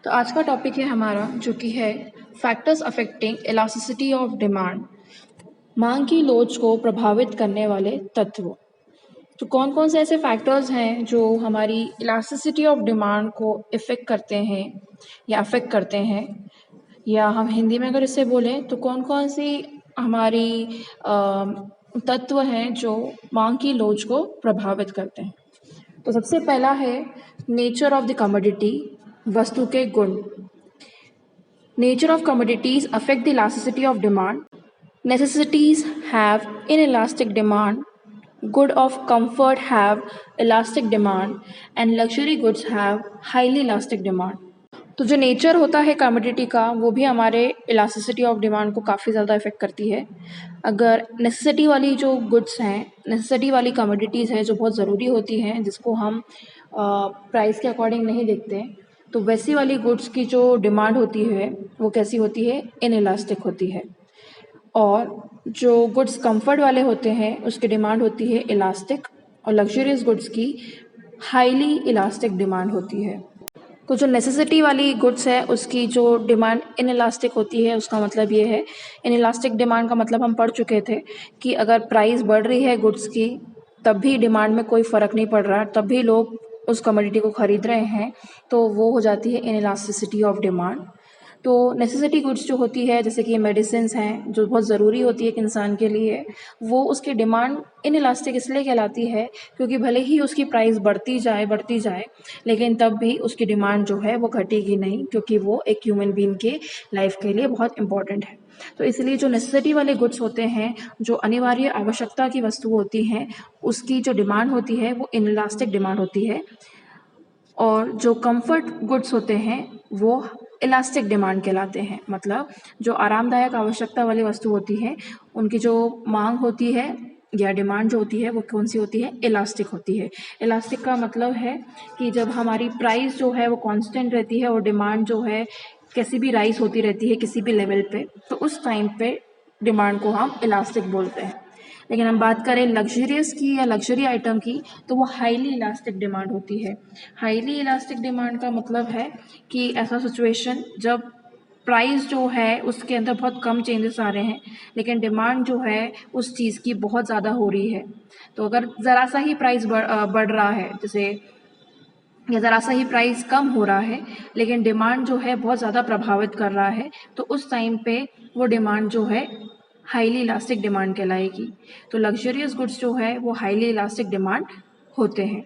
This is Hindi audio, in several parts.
तो आज का टॉपिक है हमारा जो कि है factors affecting elasticity of demand, मांग की लोच को प्रभावित करने वाले तत्व। तो कौन कौन से ऐसे फैक्टर्स हैं जो हमारी इलास्टिसिटी ऑफ डिमांड को इफेक्ट करते हैं या अफेक्ट करते हैं, या हम हिंदी में अगर इसे बोलें तो कौन कौन सी हमारी तत्व हैं जो मांग की लोच को प्रभावित करते हैं। तो सबसे पहला है नेचर ऑफ द कमोडिटी, वस्तु के गुण। Nature of commodities affect the elasticity of demand. Necessities have inelastic demand. Good of comfort have elastic demand and luxury goods have highly elastic demand. तो जो नेचर होता है कमोडिटी का वो भी हमारे इलास्टिसिटी ऑफ डिमांड को काफ़ी ज़्यादा इफेक्ट करती है। अगर नेसेसिटी वाली जो गुड्स हैं, नेसेसिटी वाली कमोडिटीज़ है जो बहुत ज़रूरी होती हैं, जिसको हम प्राइस के अकॉर्डिंग नहीं देखते, तो वैसी वाली गुड्स की जो डिमांड होती है वो कैसी होती है, इनइलास्टिक होती है। और जो गुड्स कंफर्ट वाले होते हैं उसकी डिमांड होती है इलास्टिक, और लग्जरियस गुड्स की हाईली इलास्टिक डिमांड होती है। तो जो नेसेसिटी वाली गुड्स है उसकी जो डिमांड इनइलास्टिक होती है, उसका मतलब ये है, इनइलास्टिक डिमांड का मतलब हम पढ़ चुके थे कि अगर प्राइस बढ़ रही है गुड्स की तब भी डिमांड में कोई फ़र्क नहीं पड़ रहा, तब भी लोग उस कमोडिटी को ख़रीद रहे हैं, तो वो हो जाती है इनइलास्टिसिटी ऑफ डिमांड। तो नेसेसिटी गुड्स जो होती है, जैसे कि मेडिसिन्स हैं जो बहुत ज़रूरी होती है एक इंसान के लिए, वो उसकी डिमांड इनइलास्टिक इसलिए कहलाती है क्योंकि भले ही उसकी प्राइस बढ़ती जाए लेकिन तब भी उसकी डिमांड जो है वो घटेगी नहीं, क्योंकि वो एक ह्यूमन बीइंग के लाइफ के लिए बहुत इंपॉर्टेंट है। तो इसलिए जो नेसेसिटी वाले गुड्स होते हैं, जो अनिवार्य आवश्यकता की वस्तु होती हैं, उसकी जो डिमांड होती है वो इनइलास्टिक डिमांड होती है। और जो कंफर्ट गुड्स होते हैं वो इलास्टिक डिमांड कहलाते हैं। मतलब जो आरामदायक आवश्यकता वाली वस्तु होती है उनकी जो मांग होती है या डिमांड जो होती है वो कौन सी होती है, इलास्टिक होती है। इलास्टिक का मतलब है कि जब हमारी प्राइस जो है वो कांस्टेंट रहती है और डिमांड जो है कैसी भी राइज होती रहती है किसी भी लेवल पे, तो उस टाइम पे डिमांड को हम इलास्टिक बोलते हैं। लेकिन हम बात करें लग्जरियस की या लग्जरी आइटम की, तो वो हाईली इलास्टिक डिमांड होती है। हाईली इलास्टिक डिमांड का मतलब है कि ऐसा सिचुएशन जब प्राइस जो है उसके अंदर बहुत कम चेंजेस आ रहे हैं लेकिन डिमांड जो है उस चीज़ की बहुत ज़्यादा हो रही है। तो अगर ज़रा सा ही प्राइस बढ़ रहा है, जैसे या ज़रा सा ही प्राइस कम हो रहा है लेकिन डिमांड जो है बहुत ज़्यादा प्रभावित कर रहा है, तो उस टाइम पे वो डिमांड जो है हाईली इलास्टिक डिमांड कहलाएगी। तो लग्जरियस गुड्स जो है वो हाईली इलास्टिक डिमांड होते हैं।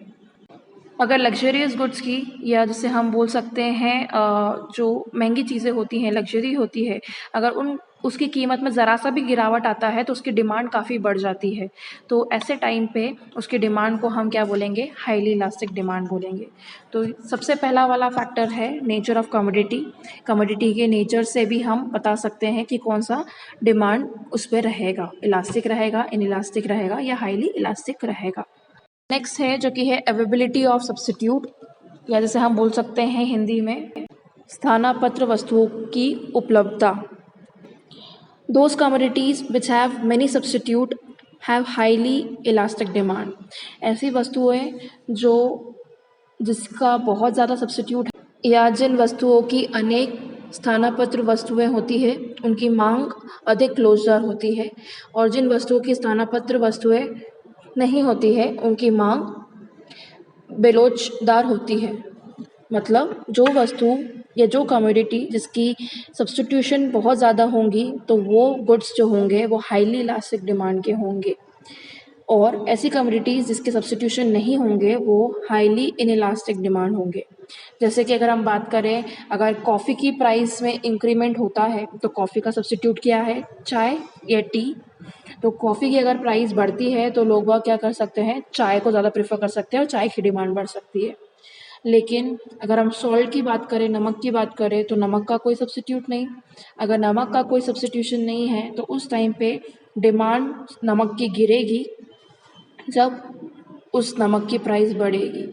अगर लग्जरियस गुड्स की, या जिसे हम बोल सकते हैं जो महंगी चीज़ें होती हैं, लग्जरी होती है, अगर उसकी कीमत में ज़रा सा भी गिरावट आता है तो उसकी डिमांड काफ़ी बढ़ जाती है। तो ऐसे टाइम पे उसकी डिमांड को हम क्या बोलेंगे, हाईली इलास्टिक डिमांड बोलेंगे। तो सबसे पहला वाला फैक्टर है नेचर ऑफ कमोडिटी। कमोडिटी के नेचर से भी हम बता सकते हैं कि कौन सा डिमांड उस पर रहेगा, इलास्टिक रहेगा, इनइलास्टिक रहेगा या हाईली इलास्टिक रहेगा। नेक्स्ट है जो कि है अवेबिलिटी ऑफ सब्स्टिट्यूट, या जैसे हम बोल सकते हैं हिंदी में स्थानापन्न वस्तुओं की उपलब्धता। Those commodities which have many substitute have highly elastic demand. ऐसी वस्तुएं जो जिसका बहुत ज़्यादा सब्स्टिट्यूट है, या जिन वस्तुओं की अनेक स्थानापन्न वस्तुएं होती है उनकी मांग अधिक क्लोजर होती है, और जिन वस्तुओं की स्थानापन्न वस्तुएं नहीं होती है उनकी मांग बेलोचदार होती है। मतलब जो वस्तु या जो कमोडिटी जिसकी सब्स्टिट्यूशन बहुत ज़्यादा होंगी तो वो गुड्स जो होंगे वो हाईली इलास्टिक डिमांड के होंगे, और ऐसी कमोडिटीज़ जिसके सब्स्टिट्यूशन नहीं होंगे वो हाईली इनइलास्टिक डिमांड होंगे। जैसे कि अगर हम बात करें, अगर कॉफ़ी की प्राइस में इंक्रीमेंट होता है तो कॉफ़ी का सब्स्टिट्यूट क्या है, चाय या टी। तो कॉफ़ी की अगर प्राइस बढ़ती है तो लोग वह क्या कर सकते हैं, चाय को ज़्यादा प्रेफर कर सकते हैं और चाय की डिमांड बढ़ सकती है। लेकिन अगर हम सॉल्ट की बात करें, नमक की बात करें, तो नमक का कोई सब्स्टिट्यूट नहीं। अगर नमक का कोई सब्स्टिट्यूशन नहीं है तो उस टाइम पे डिमांड नमक की गिरेगी जब उस नमक की प्राइस बढ़ेगी।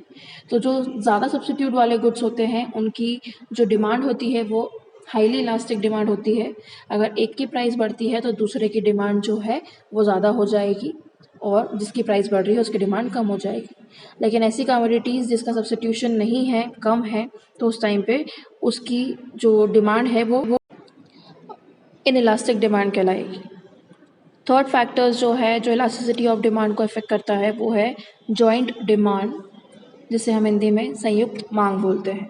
तो जो ज़्यादा सब्स्टिट्यूट वाले गुड्स होते हैं उनकी जो डिमांड होती है वो हाईली इलास्टिक डिमांड होती है। अगर एक की प्राइस बढ़ती है तो दूसरे की डिमांड जो है वो ज़्यादा हो जाएगी, और जिसकी प्राइस बढ़ रही है उसकी डिमांड कम हो जाएगी। लेकिन ऐसी कमोडिटीज़ जिसका सब्स्टिट्यूशन नहीं है, कम है, तो उस टाइम पे उसकी जो डिमांड है वो इनइलास्टिक डिमांड कहलाएगी। थर्ड फैक्टर्स जो है जो इलास्टिसिटी ऑफ डिमांड को इफेक्ट करता है वो है जॉइंट डिमांड, जिसे हम हिंदी में संयुक्त मांग बोलते हैं।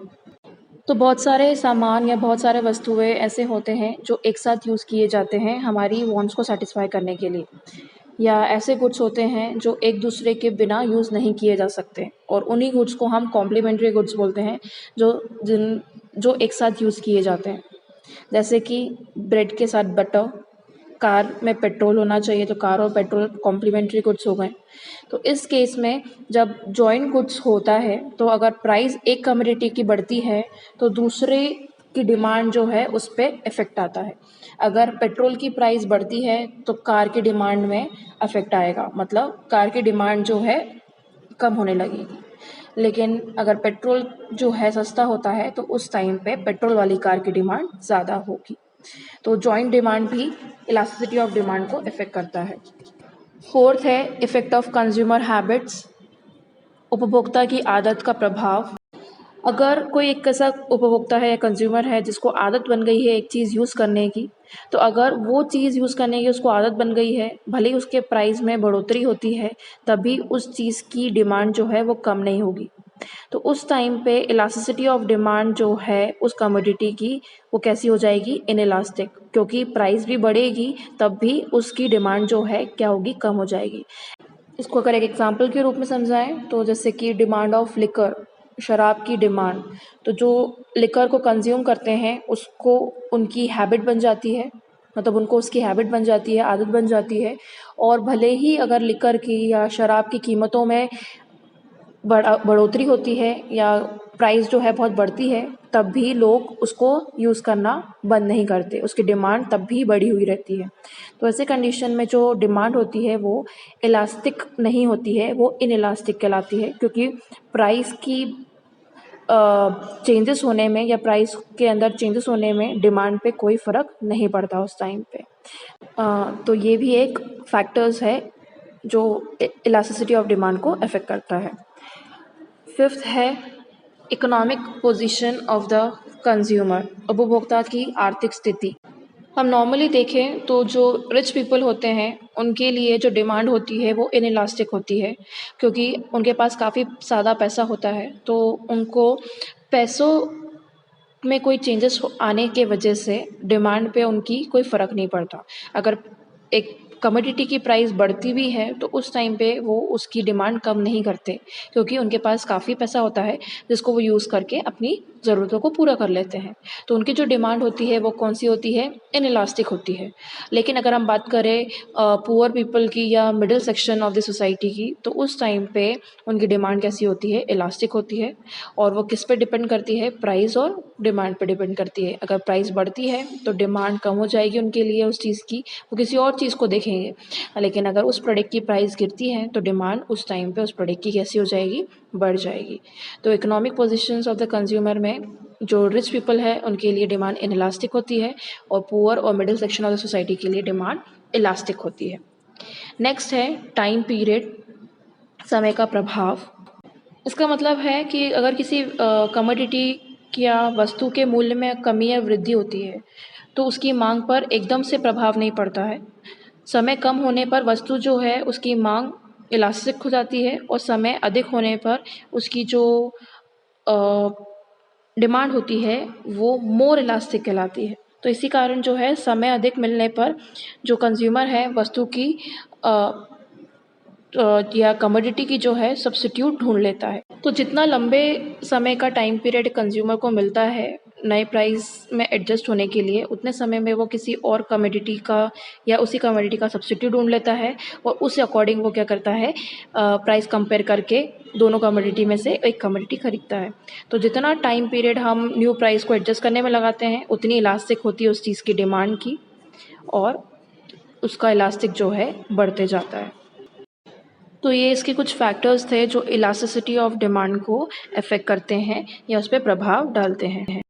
तो बहुत सारे सामान या बहुत सारे वस्तुएं ऐसे होते हैं जो एक साथ यूज़ किए जाते हैं हमारी वांट्स को सेटिस्फाई करने के लिए, या ऐसे गुड्स होते हैं जो एक दूसरे के बिना यूज़ नहीं किए जा सकते, और उन्हीं गुड्स को हम कॉम्प्लीमेंट्री गुड्स बोलते हैं जो एक साथ यूज़ किए जाते हैं। जैसे कि ब्रेड के साथ बटर, कार में पेट्रोल होना चाहिए तो कार और पेट्रोल कॉम्प्लीमेंट्री गुड्स हो गए। तो इस केस में जब जॉइंट गुड्स होता है तो अगर प्राइस एक कमोडिटी की बढ़ती है तो दूसरे की डिमांड जो है उस पर इफेक्ट आता है। अगर पेट्रोल की प्राइस बढ़ती है तो कार की डिमांड में इफेक्ट आएगा, मतलब कार की डिमांड जो है कम होने लगेगी। लेकिन अगर पेट्रोल जो है सस्ता होता है तो उस टाइम पे पेट्रोल वाली कार की डिमांड ज़्यादा होगी। तो जॉइंट डिमांड भी इलास्टिसिटी ऑफ डिमांड को इफेक्ट करता है। फोर्थ है इफेक्ट ऑफ कंज्यूमर हैबिट्स, उपभोक्ता की आदत का प्रभाव। अगर कोई एक ऐसा उपभोक्ता है या कंज्यूमर है जिसको आदत बन गई है एक चीज़ यूज़ करने की, तो अगर वो चीज़ यूज़ करने की उसको आदत बन गई है, भले ही उसके प्राइस में बढ़ोतरी होती है, तभी उस चीज़ की डिमांड जो है वो कम नहीं होगी। तो उस टाइम पे इलास्टिसिटी ऑफ डिमांड जो है उस कमोडिटी की वो कैसी हो जाएगी, इनइलास्टिक, क्योंकि प्राइस भी बढ़ेगी तब भी उसकी डिमांड जो है क्या होगी, कम हो जाएगी। इसको अगर एक एग्जांपल के रूप में समझाएं तो जैसे कि डिमांड ऑफ लिकर, शराब की डिमांड, तो जो लिकर को कंज्यूम करते हैं उसको उनकी हैबिट बन जाती है, मतलब उनको उसकी हैबिट बन जाती है, आदत बन जाती है, और भले ही अगर लिकर की या शराब की कीमतों में बढ़ोतरी होती है या प्राइस जो है बहुत बढ़ती है, तब भी लोग उसको यूज़ करना बंद नहीं करते, उसकी डिमांड तब भी बढ़ी हुई रहती है। तो ऐसे कंडीशन में जो डिमांड होती है वो इलास्टिक नहीं होती है, वो इनइलास्टिक कहलाती है, क्योंकि प्राइस की चेंजेस होने में या प्राइस के अंदर चेंजेस होने में डिमांड पे कोई फ़र्क नहीं पड़ता उस टाइम पे। तो ये भी एक फैक्टर्स है जो इलास्टिसिटी ऑफ डिमांड को अफेक्ट करता है। फिफ्थ है economic position of the consumer, उपभोक्ता की आर्थिक स्थिति। हम नॉर्मली देखें तो जो रिच पीपल होते हैं उनके लिए जो डिमांड होती है वो इनइलास्टिक होती है, क्योंकि उनके पास काफ़ी ज़्यादा पैसा होता है, तो उनको पैसों में कोई चेंजेस आने के वजह से डिमांड पे उनकी कोई फ़र्क नहीं पड़ता। अगर एक कमोडिटी की प्राइस बढ़ती भी है तो उस टाइम पे वो उसकी डिमांड कम नहीं करते, क्योंकि उनके पास काफ़ी पैसा होता है जिसको वो यूज़ करके अपनी ज़रूरतों को पूरा कर लेते हैं। तो उनकी जो डिमांड होती है वो कौन सी होती है, इनइलास्टिक होती है। लेकिन अगर हम बात करें पुअर पीपल की या middle section of the society की, तो उस टाइम पे उनकी डिमांड कैसी होती है, इलास्टिक होती है, और वो किस पे डिपेंड करती है, प्राइस और डिमांड पे डिपेंड करती है। अगर प्राइस बढ़ती है तो डिमांड कम हो जाएगी उनके लिए उस चीज़ की, वो किसी और चीज़ को देखेंगे। लेकिन अगर उस प्रोडक्ट की प्राइस गिरती है तो डिमांड उस टाइम पे उस प्रोडक्ट की कैसी हो जाएगी, बढ़ जाएगी। तो economic positions of the consumer में जो रिच पीपल है उनके लिए डिमांड इनइलास्टिक होती है, और पुअर और middle section of the society के लिए डिमांड इलास्टिक होती है। नेक्स्ट है टाइम पीरियड, समय का प्रभाव। इसका मतलब है कि अगर किसी कमोडिटी या वस्तु के मूल्य में कमी या वृद्धि होती है तो उसकी मांग पर एकदम से प्रभाव नहीं पड़ता है। समय कम होने पर वस्तु जो है उसकी मांग इलास्टिक हो जाती है, और समय अधिक होने पर उसकी जो डिमांड होती है वो मोर इलास्टिक कहलाती है। तो इसी कारण जो है समय अधिक मिलने पर जो कंज्यूमर है वस्तु की या कमोडिटी की जो है सब्स्टिट्यूट ढूंढ लेता है। तो जितना लंबे समय का टाइम पीरियड कंज्यूमर को मिलता है नए प्राइस में एडजस्ट होने के लिए, उतने समय में वो किसी और कमोडिटी का या उसी कमोडिटी का सब्स्टिट्यूट ढूंढ लेता है, और उस अकॉर्डिंग वो क्या करता है, प्राइस कंपेयर करके दोनों कमोडिटी में से एक कमोडिटी खरीदता है। तो जितना टाइम पीरियड हम न्यू प्राइस को एडजस्ट करने में लगाते हैं उतनी इलास्टिक होती है उस चीज़ की डिमांड की, और उसका इलास्टिक जो है बढ़ते जाता है। तो ये इसके कुछ फैक्टर्स थे जो इलास्टिसिटी ऑफ डिमांड को अफेक्ट करते हैं या उस पर प्रभाव डालते हैं।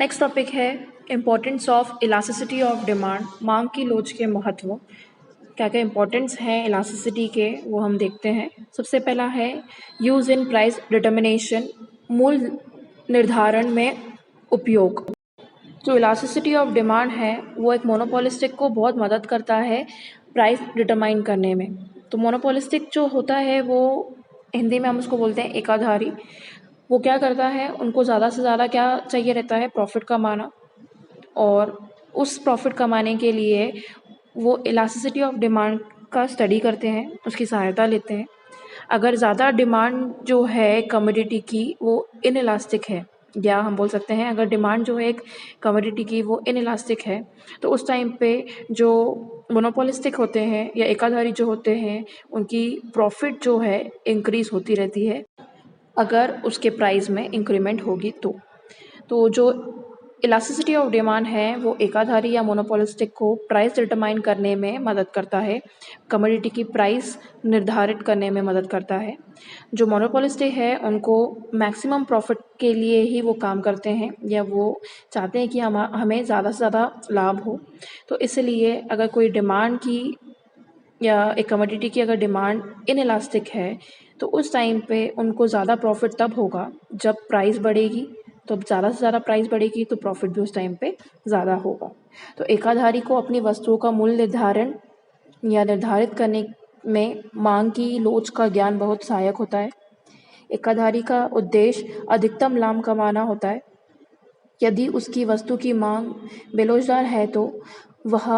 नेक्स्ट टॉपिक है importance of elasticity of demand, मांग की लोच के महत्व। क्या क्या इम्पोर्टेंस हैं इलास्टिसिटी के वो हम देखते हैं। सबसे पहला है यूज़ इन प्राइस डिटर्मिनेशन, मूल्य निर्धारण में उपयोग। जो इलास्टिसिटी ऑफ डिमांड है वो एक मोनोपोलिस्टिक को बहुत मदद करता है प्राइस डिटरमाइन करने में। तो मोनोपोलिस्टिक जो होता है वो हिंदी में हम उसको बोलते हैं एकाधारी। वो क्या करता है, उनको ज़्यादा से ज़्यादा क्या चाहिए रहता है, प्रॉफिट कमाना, और उस प्रॉफिट कमाने के लिए वो इलास्टिसिटी ऑफ डिमांड का स्टडी करते हैं, उसकी सहायता लेते हैं। अगर ज़्यादा डिमांड जो है कमोडिटी की वो इनइलास्टिक है, या हम बोल सकते हैं अगर डिमांड जो है एक कमोडिटी की वो इनइलास्टिक है, तो उस टाइम पे जो मोनोपोलिस्टिक होते हैं या एकाधारी जो होते हैं उनकी प्रॉफिट जो है इंक्रीज़ होती रहती है अगर उसके प्राइस में इंक्रीमेंट होगी तो जो इलास्टिसिटी ऑफ डिमांड है वो एकाधारी या मोनोपोलिस्टिक को प्राइस डिटरमाइन करने में मदद करता है, कमोडिटी की प्राइस निर्धारित करने में मदद करता है। जो मोनोपोलिस्टिक है उनको मैक्सिमम प्रॉफिट के लिए ही वो काम करते हैं, या वो चाहते हैं कि हमें ज़्यादा से ज़्यादा लाभ हो। तो इसलिए अगर कोई डिमांड की या एक कमोडिटी की अगर डिमांड इनइलास्टिक है तो उस टाइम पे उनको ज़्यादा प्रॉफिट तब होगा जब प्राइस बढ़ेगी। तो ज़्यादा से ज़्यादा प्राइस बढ़ेगी तो प्रॉफिट भी उस टाइम पे ज़्यादा होगा। तो एकाधारी को अपनी वस्तुओं का मूल्य निर्धारण या निर्धारित करने में मांग की लोच का ज्ञान बहुत सहायक होता है। एकाधारी का उद्देश्य अधिकतम लाभ कमाना होता है। यदि उसकी वस्तु की मांग बेरोजगार है तो वह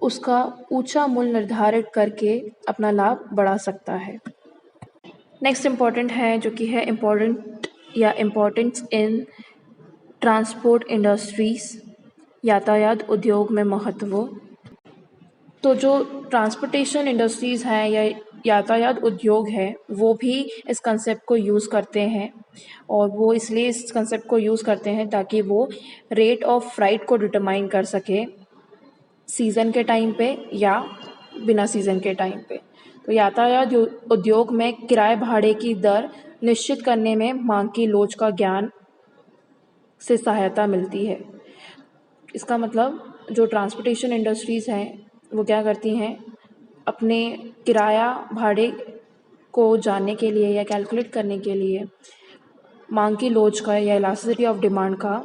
उसका ऊंचा मूल्य निर्धारित करके अपना लाभ बढ़ा सकता है। नेक्स्ट इम्पॉर्टेंट है जो कि है इम्पॉर्टेंस इन ट्रांसपोर्ट इंडस्ट्रीज, यातायात उद्योग में महत्व। तो जो ट्रांसपोर्टेशन इंडस्ट्रीज़ हैं या यातायात उद्योग है वो भी इस कंसेप्ट को यूज़ करते हैं, और वो इसलिए इस कंसेप्ट को यूज़ करते हैं ताकि वो रेट ऑफ फ्राइट को डिटरमाइन कर सके सीज़न के टाइम पे या बिना सीज़न के टाइम पे। तो यातायात उद्योग में किराए भाड़े की दर निश्चित करने में मांग की लोच का ज्ञान से सहायता मिलती है। इसका मतलब जो ट्रांसपोर्टेशन इंडस्ट्रीज़ हैं वो क्या करती हैं, अपने किराया भाड़े को जानने के लिए या कैलकुलेट करने के लिए मांग की लोच का या इलास्टिसिटी ऑफ डिमांड का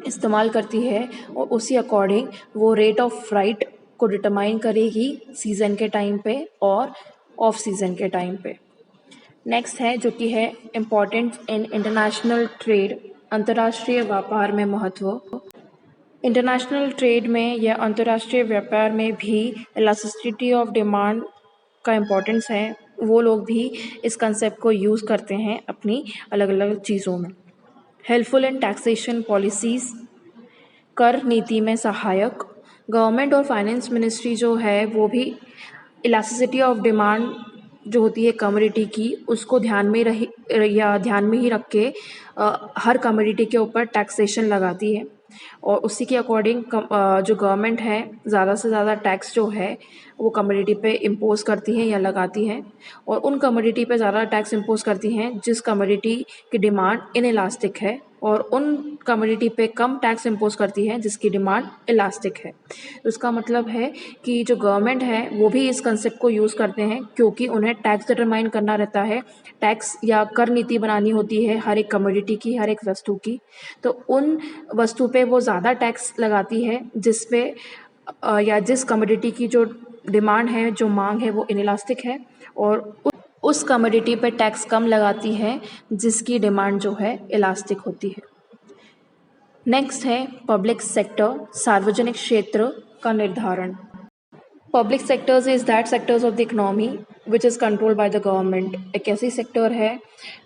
इस्तेमाल करती है, और उसी अकॉर्डिंग वो रेट ऑफ फ्राइट को डिटरमाइन करेगी सीज़न के टाइम पे और ऑफ सीज़न के टाइम पे। नेक्स्ट है जो कि है इम्पॉर्टेंस इन इंटरनेशनल ट्रेड, अंतर्राष्ट्रीय व्यापार में महत्व। इंटरनेशनल ट्रेड में या अंतर्राष्ट्रीय व्यापार में भी इलास्टिसिटी ऑफ डिमांड का इम्पोर्टेंस है। वो लोग भी इस कंसेप्ट को यूज़ करते हैं अपनी अलग अलग चीज़ों में। हेल्पफुल इन टैक्सेशन पॉलिसीज़, कर नीति में सहायक। गवर्नमेंट और फाइनेंस मिनिस्ट्री जो है वो भी इलास्टिसिटी ऑफ डिमांड जो होती है कमोडिटी की उसको ध्यान में ही रख के हर कमोडिटी के ऊपर टैक्सेशन लगाती है, और उसी के अकॉर्डिंग जो गवर्नमेंट है ज़्यादा से ज़्यादा टैक्स जो है वो कमोडिटी पे इम्पोज करती है या लगाती है, और उन कमोडिटी पे ज़्यादा टैक्स इम्पोज करती हैं जिस कमोडिटी की डिमांड इनइलास्टिक है, और उन कमोडिटी पे कम टैक्स इम्पोज करती है जिसकी डिमांड इलास्टिक है। तो इसका मतलब है कि जो गवर्नमेंट है वो भी इस कंसेप्ट को यूज़ करते हैं क्योंकि उन्हें टैक्स डिटरमाइन करना रहता है, टैक्स या कर नीति बनानी होती है हर एक कमोडिटी की, हर एक वस्तु की। तो उन वस्तु पे वो ज़्यादा टैक्स लगाती है जिस पे या जिस कमोडिटी की जो डिमांड है, जो मांग है वो इनइलास्टिक है, और उस कमोडिटी पे टैक्स कम लगाती है जिसकी डिमांड जो है इलास्टिक होती है। नेक्स्ट है पब्लिक सेक्टर, सार्वजनिक क्षेत्र का निर्धारण। Public sectors is that sectors of the economy which is controlled by the government. एक ऐसी सेक्टर है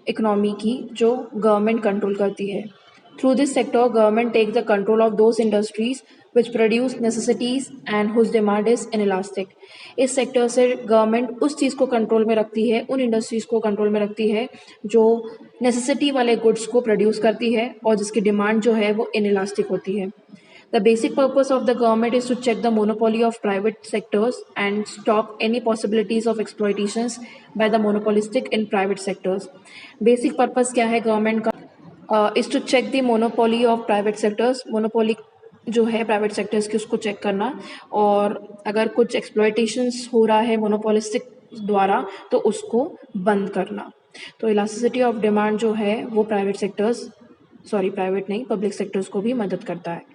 इकोनॉमी की जो गवर्नमेंट कंट्रोल करती है। Through this sector government take the control of those industries which produce necessities and whose demand is inelastic. इस सेक्टर से गवर्नमेंट उस चीज़ को कंट्रोल में रखती है, उन इंडस्ट्रीज़ को कंट्रोल में रखती है जो नेसेसिटी वाले गुड्स को प्रोड्यूस करती है और जिसकी डिमांड जो है वो इनइलास्टिक होती है। The basic purpose of the government is to check the monopoly of private sectors and stop any possibilities of exploitations by the monopolistic in private sectors. Basic purpose क्या है गवर्नमेंट का? Is to check the monopoly of private sectors. Monopoly जो है प्राइवेट सेक्टर्स की उसको चेक करना, और अगर कुछ एक्सप्लॉयटेशंस हो रहा है मोनोपोलिस्टिक द्वारा तो उसको बंद करना। तो इलास्टिसिटी ऑफ डिमांड जो है वो प्राइवेट नहीं, पब्लिक सेक्टर्स को भी मदद करता है।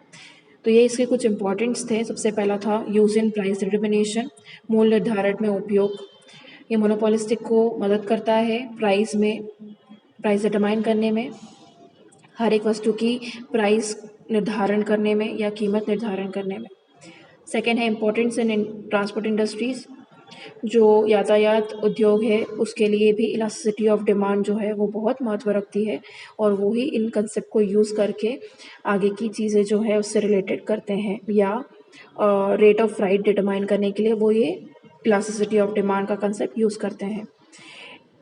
तो ये इसके कुछ इंपॉर्टेंट्स थे। सबसे पहला था यूज इन प्राइस डिटर्मिनेशन, मूल्य निर्धारण में उपयोग। ये मोनोपोलिस्टिक को मदद करता है प्राइस डिटरमाइन करने में, हर एक वस्तु की प्राइस निर्धारण करने में या कीमत निर्धारण करने में। सेकेंड है इम्पोर्टेंस इन ट्रांसपोर्ट इंडस्ट्रीज़, जो यातायात उद्योग है उसके लिए भी इलास्टिसिटी ऑफ डिमांड जो है वो बहुत महत्व रखती है, और वो ही इन कंसेप्ट को यूज़ करके आगे की चीज़ें जो है उससे रिलेटेड करते हैं, या रेट ऑफ फ्लाइट डिटरमाइन करने के लिए वो ये इलास्टिसिटी ऑफ डिमांड का कंसेप्ट यूज़ करते हैं।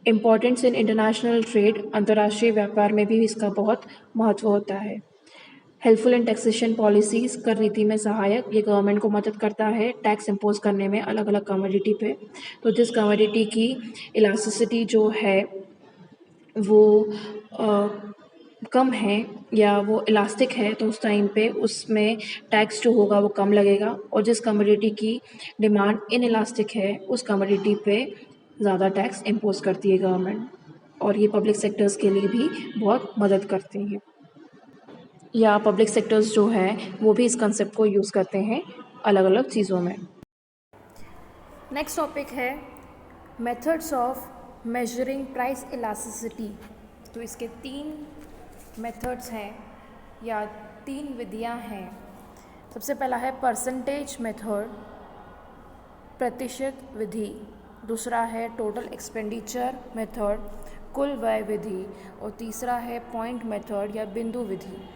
इम्पॉर्टेंस इन इंटरनेशनल ट्रेड, अंतर्राष्ट्रीय व्यापार में भी इसका बहुत महत्व होता है। हेल्पफुल इन टैक्सेशन पॉलिसीज़, कर नीति में सहायक, ये गवर्नमेंट को मदद करता है टैक्स इम्पोज करने में अलग अलग कमोडिटी पे। तो जिस कमोडिटी की इलास्टिसिटी जो है वो कम है या वो इलास्टिक है तो उस टाइम पे उसमें टैक्स जो होगा वो कम लगेगा, और जिस कमोडिटी की डिमांड इन इलास्टिक है उस कमोडिटी पे ज़्यादा टैक्स इम्पोज करती है गवर्नमेंट, और ये पब्लिक सेक्टर्स के लिए भी बहुत मदद करती है, या पब्लिक सेक्टर्स जो है वो भी इस कंसेप्ट को यूज़ करते हैं अलग अलग चीज़ों में। नेक्स्ट टॉपिक है methods of measuring price elasticity. तो इसके 3 मेथड्स हैं या 3 विधियां हैं। सबसे पहला है परसेंटेज मेथड, प्रतिशत विधि। दूसरा है टोटल एक्सपेंडिचर मेथड, कुल व्यय विधि। और तीसरा है पॉइंट मेथड या बिंदु विधि।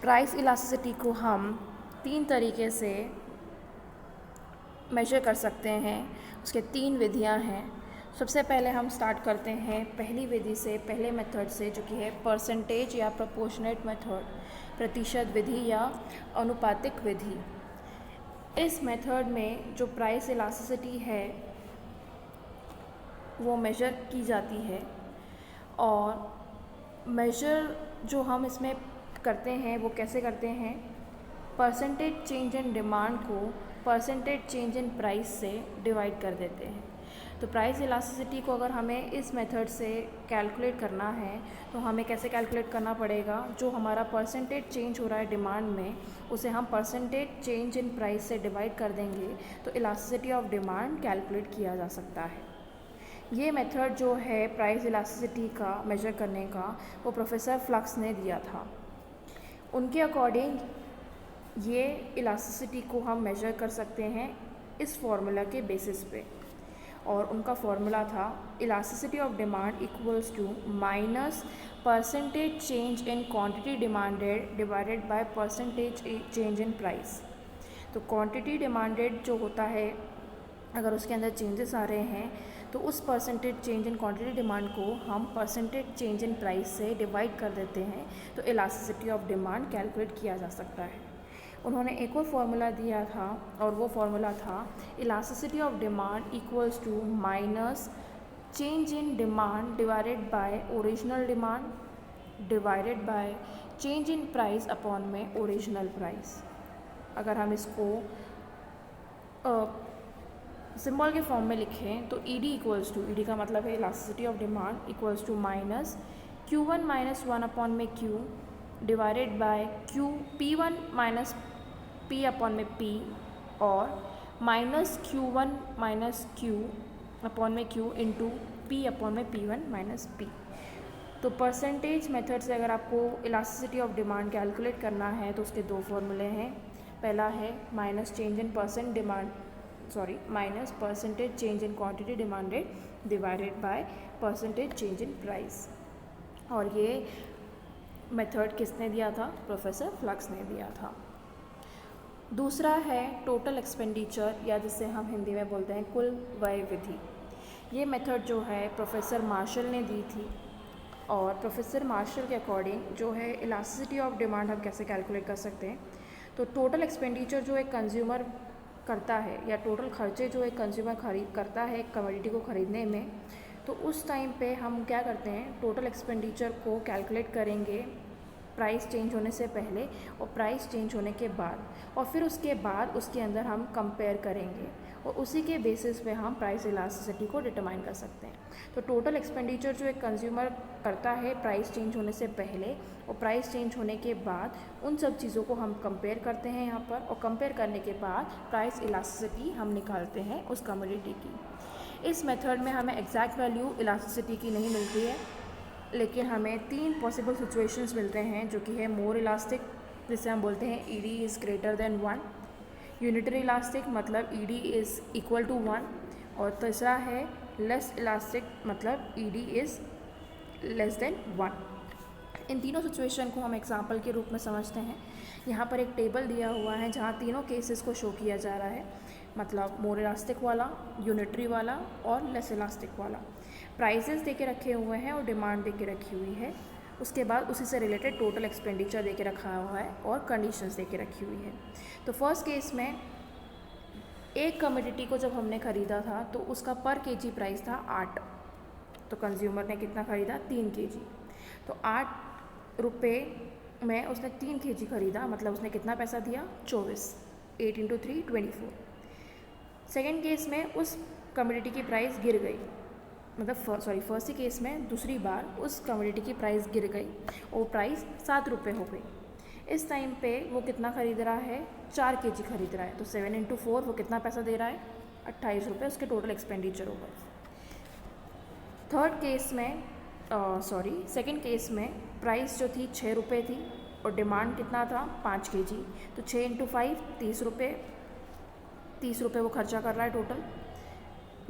प्राइस इलास्टिसिटी को हम 3 तरीके से मेजर कर सकते हैं, उसके 3 विधियां हैं। सबसे पहले हम स्टार्ट करते हैं पहली विधि से, पहले मेथड से, जो कि है परसेंटेज या प्रोपोर्शनेट मेथड, प्रतिशत विधि या अनुपातिक विधि। इस मेथड में जो प्राइस इलास्टिसिटी है वो मेजर की जाती है, और मेजर जो हम इसमें करते हैं वो कैसे करते हैं, परसेंटेज चेंज इन डिमांड को परसेंटेज चेंज इन प्राइस से डिवाइड कर देते हैं। तो प्राइस इलास्टिसिटी को अगर हमें इस मेथड से कैलकुलेट करना है तो हमें कैसे कैलकुलेट करना पड़ेगा, जो हमारा परसेंटेज चेंज हो रहा है डिमांड में उसे हम परसेंटेज चेंज इन प्राइस से डिवाइड कर देंगे तो इलास्टिसिटी ऑफ डिमांड कैलकुलेट किया जा सकता है। ये मेथड जो है प्राइस इलास्टिसिटी का मेजर करने का वो प्रोफेसर फ्लक्स ने दिया था। उनके अकॉर्डिंग ये इलास्टिसिटी को हम मेजर कर सकते हैं इस फॉर्मूला के बेसिस पे, और उनका फॉर्मूला था elasticity of demand equals to minus percentage change in quantity demanded divided by percentage change in price. तो क्वांटिटी डिमांडेड जो होता है अगर उसके अंदर चेंजेस आ रहे हैं तो उस percentage change in quantity demand को हम परसेंटेज चेंज इन प्राइस से डिवाइड कर देते हैं, तो इलास्टिसिटी ऑफ डिमांड कैलकुलेट किया जा सकता है। उन्होंने एक और फार्मूला दिया था, और वो फार्मूला था elasticity of demand equals to minus change in demand divided by original demand divided by change in price upon में ओरिजिनल प्राइस। अगर हम इसको सिंबल के फॉर्म में लिखें तो E D equals to, E D का मतलब है elasticity of demand, equals to minus Q1 minus 1 upon में Q divided by Q P1 minus P upon में P, और minus Q1 minus Q upon में Q इंटू P अपॉन में P1 माइनस P। तो परसेंटेज मेथड से अगर आपको इलास्टिसिटी ऑफ डिमांड कैलकुलेट करना है तो उसके 2 फॉर्मूले हैं। पहला है minus change in minus percentage change in quantity demanded divided by percentage change in price, और ये मेथड किसने दिया था, प्रोफेसर फ्लक्स ने दिया था। दूसरा है टोटल एक्सपेंडिचर, या जिसे हम हिंदी में बोलते हैं कुल व्यय विधि। ये मेथड जो है प्रोफेसर मार्शल ने दी थी, और प्रोफेसर मार्शल के अकॉर्डिंग जो है इलास्टिसिटी ऑफ डिमांड हम कैसे कैलकुलेट कर सकते हैं। तो टोटल एक्सपेंडिचर जो एक कंज्यूमर करता है, या टोटल खर्चे जो एक कंज्यूमर करता है एक कमोडिटी को ख़रीदने में, तो उस टाइम पे हम क्या करते हैं, टोटल एक्सपेंडिचर को कैलकुलेट करेंगे प्राइस चेंज होने से पहले और प्राइस चेंज होने के बाद, और फिर उसके बाद उसके अंदर हम कंपेयर करेंगे और उसी के बेसिस पे हम प्राइस इलास्टिसिटी को डिटरमाइन कर सकते हैं। तो टोटल एक्सपेंडिचर जो एक कंज्यूमर करता है प्राइस चेंज होने से पहले और प्राइस चेंज होने के बाद, उन सब चीज़ों को हम कंपेयर करते हैं यहाँ पर, और कंपेयर करने के बाद प्राइस इलास्टिसिटी हम निकालते हैं उस कमोडिटी की। इस मेथड में हमें एग्जैक्ट वैल्यू इलास्टिसिटी की नहीं मिलती है, लेकिन हमें 3 पॉसिबल सिचुएशंस मिलते हैं, जो कि है मोर इलास्टिक, जिसे हम बोलते हैं ED is greater than 1, unitary elastic मतलब ED इज़ इक्वल टू 1, और तीसरा है लेस इलास्टिक मतलब ED इज़ लेस देन 1। इन तीनों सिचुएशन को हम एग्जाम्पल के रूप में समझते हैं। यहाँ पर एक टेबल दिया हुआ है जहाँ तीनों केसेस को शो किया जा रहा है, मतलब मोर इलास्टिक वाला, यूनिटरी वाला और लेस इलास्टिक वाला। प्राइसेस दे के रखे हुए हैं और डिमांड दे के रखी हुई है। उसके बाद उसी से रिलेटेड टोटल एक्सपेंडिचर दे के रखा हुआ है और कंडीशंस दे के रखी हुई है। तो फर्स्ट केस में एक कमोडिटी को जब हमने ख़रीदा था तो उसका पर केजी प्राइस था 8, तो कंज्यूमर ने कितना ख़रीदा 3 केजी, तो 8 रुपये में उसने 3 केजी ख़रीदा, मतलब उसने कितना पैसा दिया 24, 8 × 3 24। सेकेंड केस में उस कमोडिटी की प्राइस गिर गई, मतलब फर्स्ट ही केस में दूसरी बार उस कमोडिटी की प्राइस गिर गई और प्राइस 7 रुपये हो गई। इस टाइम पे वो कितना ख़रीद रहा है 4 केजी खरीद रहा है, तो 7 × 4 वो कितना पैसा दे रहा है 28 रुपये उसके टोटल एक्सपेंडिचर हो गए। सेकेंड केस में प्राइस जो थी 6 रुपये थी और डिमांड कितना था 5 केजी, तो 6 × 5 30 रुपये, 30 रुपये वो खर्चा कर रहा है टोटल।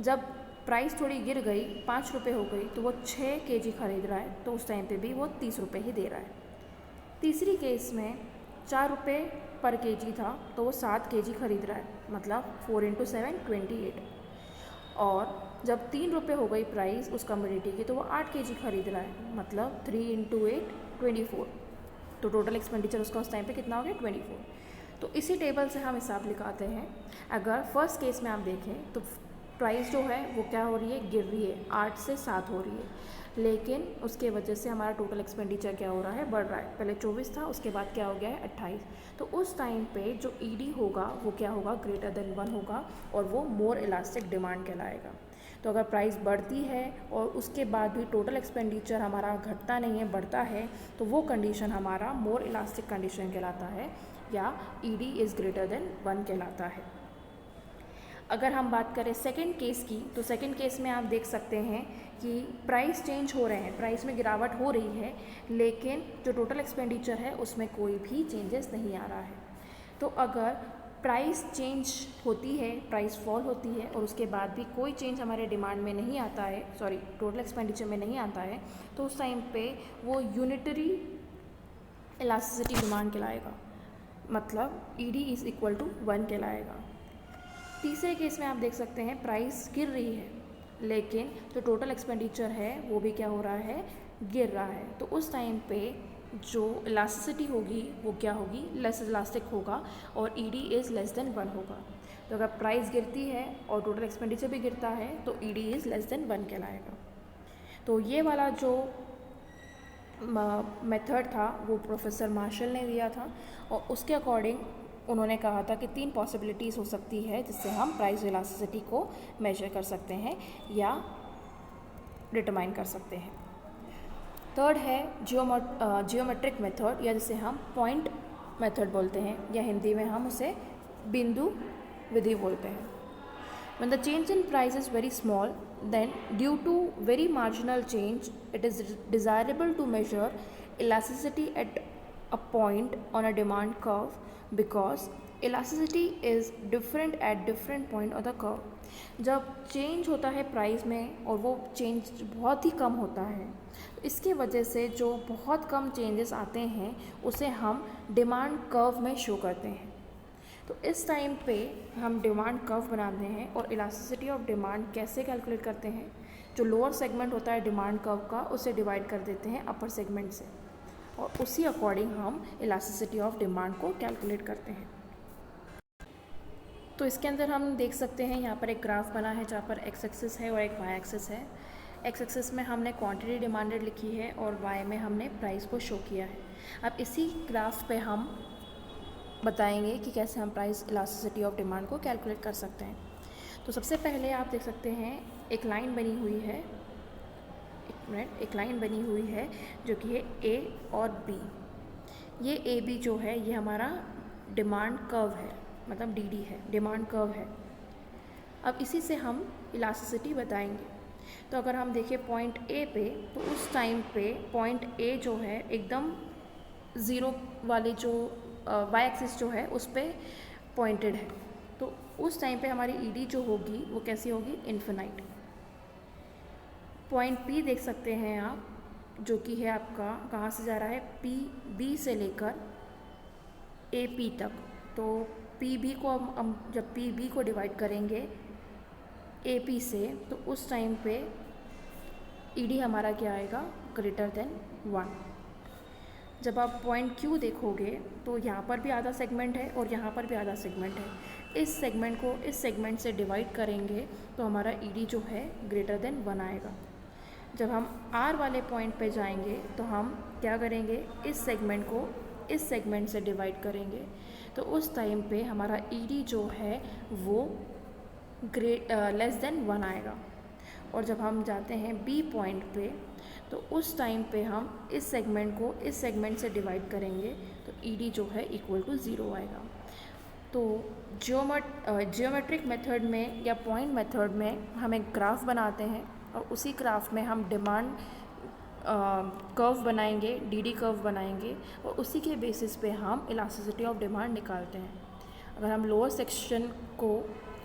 जब प्राइस थोड़ी गिर गई 5 रुपये हो गई तो वो 6 केजी खरीद रहा है, तो उस टाइम पे भी वो 30 रुपये ही दे रहा है। तीसरी केस में 4 रुपये पर केजी था तो वो 7 केजी खरीद रहा है, मतलब 4 × 7 28, और जब 3 रुपये हो गई प्राइस उस कमोडिटी की तो वो 8 केजी खरीद रहा है, मतलब 3 × 8 24, तो टोटल एक्सपेंडिचर उसका उस टाइम पे कितना हो गया 24। तो इसी टेबल से हम हिसाब निकालते हैं। अगर फर्स्ट केस में आप देखें तो प्राइस जो है वो क्या हो रही है, गिर रही है, 8 से 7 हो रही है, लेकिन उसके वजह से हमारा टोटल एक्सपेंडिचर क्या हो रहा है, बढ़ रहा है। पहले 24 था, उसके बाद क्या हो गया है 28, तो उस टाइम पे जो ED होगा वो क्या होगा, ग्रेटर देन 1 होगा और वो मोर इलास्टिक डिमांड कहलाएगा। तो अगर प्राइस बढ़ती है और उसके बाद भी टोटल एक्सपेंडिचर हमारा घटता नहीं है, बढ़ता है, तो वो कंडीशन हमारा मोर इलास्टिक कंडीशन कहलाता है, या ED इज़ ग्रेटर देन 1 कहलाता है। अगर हम बात करें सेकंड केस की, तो सेकंड केस में आप देख सकते हैं कि प्राइस चेंज हो रहे हैं, प्राइस में गिरावट हो रही है, लेकिन जो टोटल एक्सपेंडिचर है उसमें कोई भी चेंजेस नहीं आ रहा है। तो अगर प्राइस चेंज होती है, प्राइस फॉल होती है और उसके बाद भी कोई चेंज हमारे डिमांड में नहीं आता है, टोटल एक्सपेंडिचर में नहीं आता है, तो उस टाइम पे वो यूनिटरी इलास्टिसिटी डिमांड कहलाएगा, मतलब ED इज़ इक्वल टू 1 कहलाएगा। तीसरे केस में आप देख सकते हैं प्राइस गिर रही है, लेकिन जो टोटल एक्सपेंडिचर है वो भी क्या हो रहा है, गिर रहा है, तो उस टाइम पे जो इलास्टिसिटी होगी वो क्या होगी, लेस इलास्टिक होगा और ED इज़ लेस देन 1 होगा। तो अगर प्राइस गिरती है और टोटल एक्सपेंडिचर भी गिरता है तो ED इज़ लेस देन 1 कहलाएगा। तो ये वाला जो मेथड था वो प्रोफेसर मार्शल ने दिया था और उसके अकॉर्डिंग उन्होंने कहा था कि 3 पॉसिबिलिटीज़ हो सकती है जिससे हम प्राइस इलास्टिसिटी को मेजर कर सकते हैं या डिटरमाइन कर सकते हैं। थर्ड है जियोमेट्रिक मेथड, या जिसे हम पॉइंट मेथड बोलते हैं, या हिंदी में हम उसे बिंदु विधि बोलते हैं। When the change in price is very small, then due to very marginal change, it is desirable to measure elasticity at a point on a demand curve because elasticity is different at different point on the curve. जब चेंज होता है प्राइस में और वो चेंज बहुत ही कम होता है, इसके वजह से जो बहुत कम चेंजेस आते हैं उसे हम डिमांड कर्व में शो करते हैं। तो इस टाइम पे हम डिमांड कर्व बनाते हैं और इलास्टिसिटी ऑफ डिमांड कैसे कैलकुलेट करते हैं, जो लोअर सेगमेंट होता है डिमांड कर्व का उसे डिवाइड कर देते हैं अपर सेगमेंट से और उसी अकॉर्डिंग हम इलास्टिसिटी ऑफ डिमांड को कैलकुलेट करते हैं। तो इसके अंदर हम देख सकते हैं यहाँ पर एक ग्राफ बना है जहाँ पर एक्स एक्सिस है और एक वाई एक्सिस है। एक्स एक्सिस में हमने क्वांटिटी डिमांडेड लिखी है और वाई में हमने प्राइस को शो किया है। अब इसी ग्राफ पे हम बताएंगे कि कैसे हम प्राइस इलास्टिसिटी ऑफ डिमांड को कैलकुलेट कर सकते हैं। तो सबसे पहले आप देख सकते हैं एक लाइन बनी हुई है, एक लाइन बनी हुई है जो कि है ए और बी। ये ए बी जो है ये हमारा डिमांड कर्व है, मतलब डी डी है, डिमांड कर्व है। अब इसी से हम इलास्टिसिटी बताएंगे। तो अगर हम देखें पॉइंट ए पे, तो उस टाइम पे पॉइंट ए जो है एकदम ज़ीरो वाले जो वाई एक्सिस जो है उस पर पॉइंटेड है, तो उस टाइम पे हमारी ईडी जो होगी वो कैसी होगी, इन्फिनाइट। पॉइंट पी देख सकते हैं आप, जो कि है आपका कहाँ से जा रहा है, पी बी से लेकर ए पी तक। तो पी बी को हम जब पी बी को डिवाइड करेंगे ए पी से, तो उस टाइम पे ईडी हमारा क्या आएगा, ग्रेटर देन 1। जब आप पॉइंट क्यू देखोगे तो यहाँ पर भी आधा सेगमेंट है और यहाँ पर भी आधा सेगमेंट है। इस सेगमेंट को इस सेगमेंट से डिवाइड करेंगे तो हमारा ईडी जो है ग्रेटर देन 1 आएगा। जब हम आर वाले पॉइंट पे जाएंगे तो हम क्या करेंगे, इस सेगमेंट को इस सेगमेंट से डिवाइड करेंगे, तो उस टाइम पे हमारा ईडी जो है वो लेस देन 1 आएगा। और जब हम जाते हैं बी पॉइंट पे, तो उस टाइम पे हम इस सेगमेंट को इस सेगमेंट से डिवाइड करेंगे तो ईडी जो है इक्वल टू 0 आएगा। तो जियोमेट्रिक मेथड में या पॉइंट मेथड में हम एक ग्राफ बनाते हैं और उसी ग्राफ में हम डिमांड कर्व बनाएंगे, डीडी कर्व बनाएंगे और उसी के बेसिस पे हम इलास्टिसिटी ऑफ डिमांड निकालते हैं। अगर हम लोअर सेक्शन को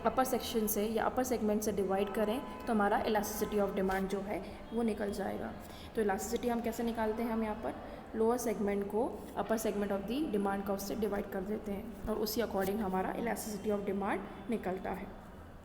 अपर सेक्शन से या अपर सेगमेंट से डिवाइड करें तो हमारा इलास्टिसिटी ऑफ डिमांड जो है वो निकल जाएगा। तो इलास्टिसिटी हम कैसे निकालते हैं, हम यहाँ पर लोअर सेगमेंट को upper segment of the demand curve से डिवाइड कर देते हैं और उसी अकॉर्डिंग हमारा इलास्टिसिटी ऑफ डिमांड निकलता है।